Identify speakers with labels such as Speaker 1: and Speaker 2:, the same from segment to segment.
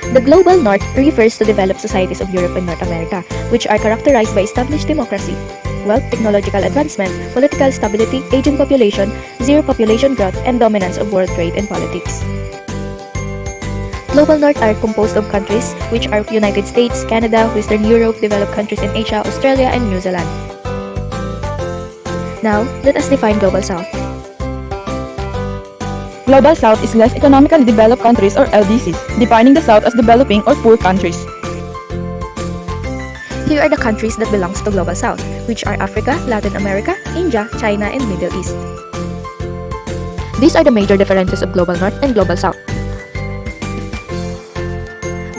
Speaker 1: The Global North refers to developed societies of Europe and North America, which are characterized by established democracy, wealth, technological advancement, political stability, aging population, zero population growth, and dominance of world trade and politics. Global North are composed of countries which are United States, Canada, Western Europe, developed countries in Asia, Australia, and New Zealand. Now, let us define Global South.
Speaker 2: Global South is less economically developed countries or LDCs, defining the South as developing or poor countries.
Speaker 1: Here are the countries that belongs to Global South, which are Africa, Latin America, India, China, and Middle East. These are the major differences of Global North and Global South.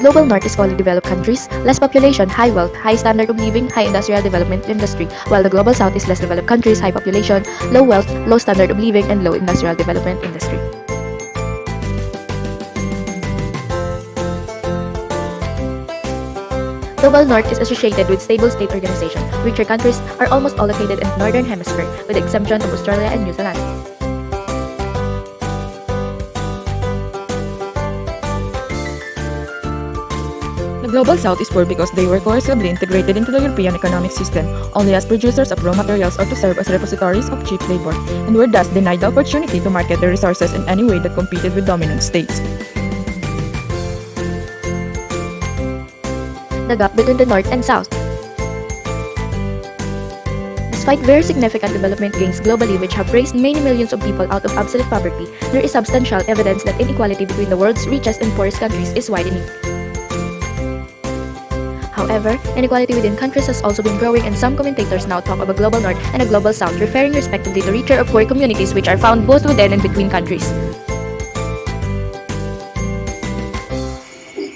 Speaker 1: Global North is fully developed countries, less population, high wealth, high standard of living, high industrial development industry, while the Global South is less developed countries, high population, low wealth, low standard of living, and low industrial development industry. Global North is associated with stable state organization. Richer countries are almost all located in the Northern Hemisphere, with the exception of Australia and New Zealand.
Speaker 2: The Global South is poor because they were coercively integrated into the European economic system, only as producers of raw materials or to serve as repositories of cheap labor, and were thus denied the opportunity to market their resources in any way that competed with dominant states.
Speaker 1: The gap between the North and South. Despite very significant development gains globally which have raised many millions of people out of absolute poverty, there is substantial evidence that inequality between the world's richest and poorest countries is widening. However, inequality within countries has also been growing, and some commentators now talk of a Global North and a Global South, referring respectively to richer or poor communities which are found both within and between countries.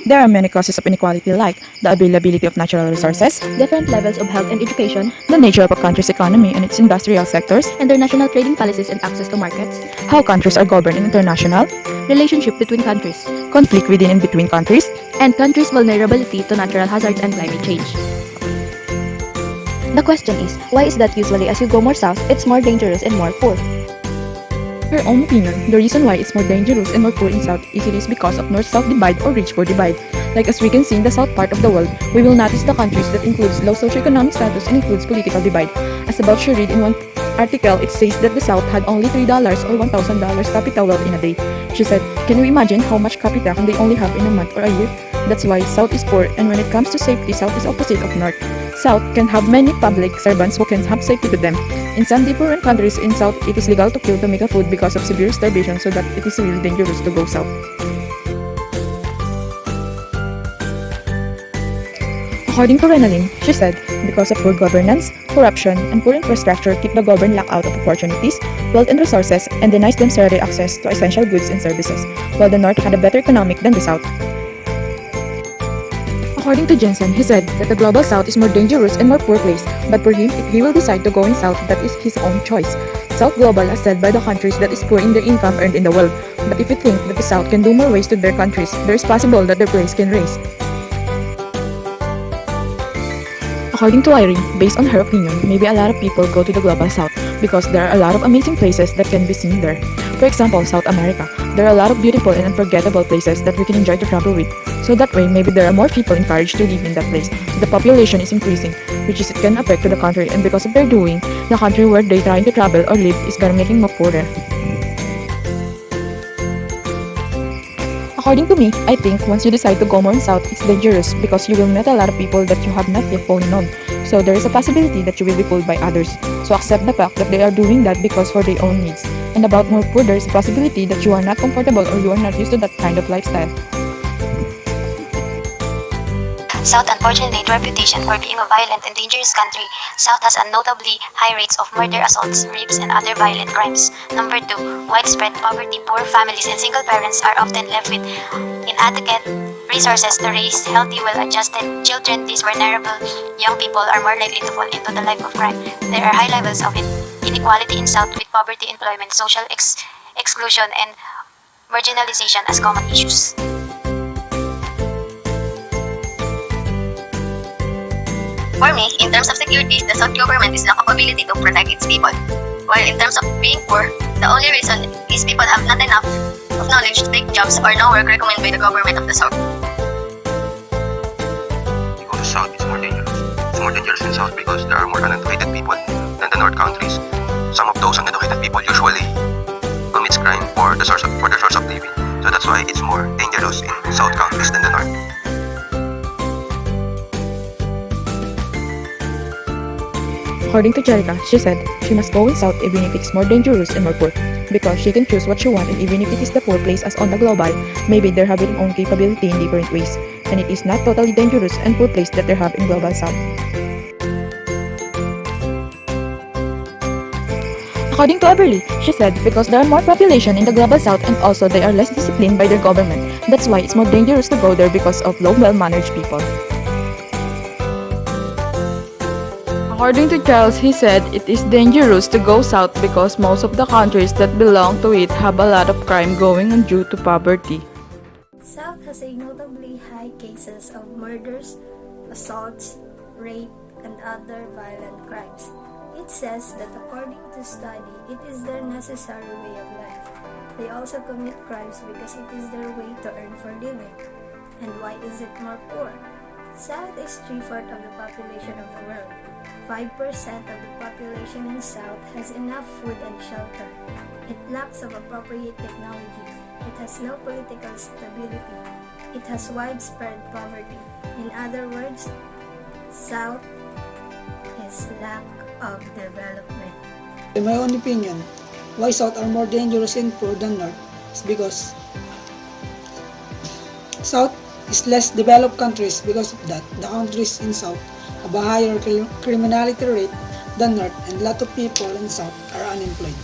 Speaker 2: There are many causes of inequality like the availability of natural resources,
Speaker 1: Different levels of health and education,
Speaker 2: the nature of a country's economy and its industrial sectors,
Speaker 1: and their national trading policies and access to markets,
Speaker 2: how countries are governed in international,
Speaker 1: relationship between countries,
Speaker 2: conflict within and between countries,
Speaker 1: and countries' vulnerability to natural hazards and climate change. The question is, why is that usually as you go more south, it's more dangerous and more poor?
Speaker 2: In your own opinion, the reason why it's more dangerous and more poor in South is it is because of North-South divide or rich-poor divide. Like as we can see in the South part of the world, we will notice the countries that includes low socioeconomic status and includes political divide. As about she read in one article, it says that the South had only $3 or $1,000 capital wealth in a day. She said, can you imagine how much capital can they only have in a month or a year? That's why South is poor, and when it comes to safety, South is opposite of North. South can have many public servants who can have safety to them. In some different countries in South, it is legal to kill to make a food because of severe starvation, so that it is really dangerous to go South. According to Renalyn, she said, because of poor governance, corruption, and poor infrastructure keep the governed lack out of opportunities, wealth and resources, and denies them steady access to essential goods and services, while the North had a better economic than the South. According to Jensen, he said that the Global South is more dangerous and more poor place, but for him, if he will decide to go in South, that is his own choice. South Global is said by the countries that is poor in their income earned in the world, but if you think that the South can do more ways to their countries, there is possible that their place can raise. According to Irene, based on her opinion, maybe a lot of people go to the Global South because there are a lot of amazing places that can be seen there. For example, South America. There are a lot of beautiful and unforgettable places that we can enjoy to travel with. So that way, maybe there are more people encouraged to live in that place. So the population is increasing, which is it can affect to the country, and because of their doing, the country where they trying to travel or live is gonna making more poorer. According to me, I think once you decide to go more south, it's dangerous because you will meet a lot of people that you have not yet fallen on. So there is a possibility that you will be fooled by others. So accept the fact that they are doing that because for their own needs. And about more poor, there is a possibility that you are not comfortable or you are not used to that kind of lifestyle.
Speaker 3: South unfortunately a reputation for being a violent and dangerous country. South has notably high rates of murder, assaults, rapes, and other violent crimes. Number 2, widespread poverty. Poor families and single parents are often left with inadequate resources to raise healthy, well-adjusted children. These vulnerable young people are more likely to fall into the life of crime. There are high levels of inequality in South, with poverty, employment, social exclusion, and marginalization as common issues. For me, in terms of security, the South government is lack of ability to protect its people. While in terms of being poor, the only reason is people have not enough of knowledge to take jobs or no work recommended by the government of the South.
Speaker 4: more dangerous in South because there are more uneducated people than the North countries. Some of those uneducated people usually commits crime for the source of living. So that's why it's more dangerous in South countries than the North.
Speaker 2: According to Jerica, she said she must go in South even if it's more dangerous and more poor, because she can choose what she wants, and even if it is the poor place as on the global, maybe they have their own capability in different ways, and it is not totally dangerous and poor place that they have in global South. According to Everly, she said because there are more population in the global South and also they are less disciplined by their government. That's why it's more dangerous to go there because of low well-managed people. According to Charles, he said it is dangerous to go south because most of the countries that belong to it have a lot of crime going on due to poverty.
Speaker 5: South has a notably high cases of murders, assaults, rape, and other violent crimes. It says that according to study, it is their necessary way of life. They also commit crimes because it is their way to earn for living. And why is it more poor? South is 3/4 of the population of the world. 5% of the population in South has enough food and shelter. It lacks of appropriate technology. It has no political stability. It has widespread poverty. In other words, South is lack of development.
Speaker 6: In my own opinion, why South are more dangerous and poor than North is because South is less developed countries. Because of that, the countries in South have a higher criminality rate than North, and a lot of people in South are unemployed.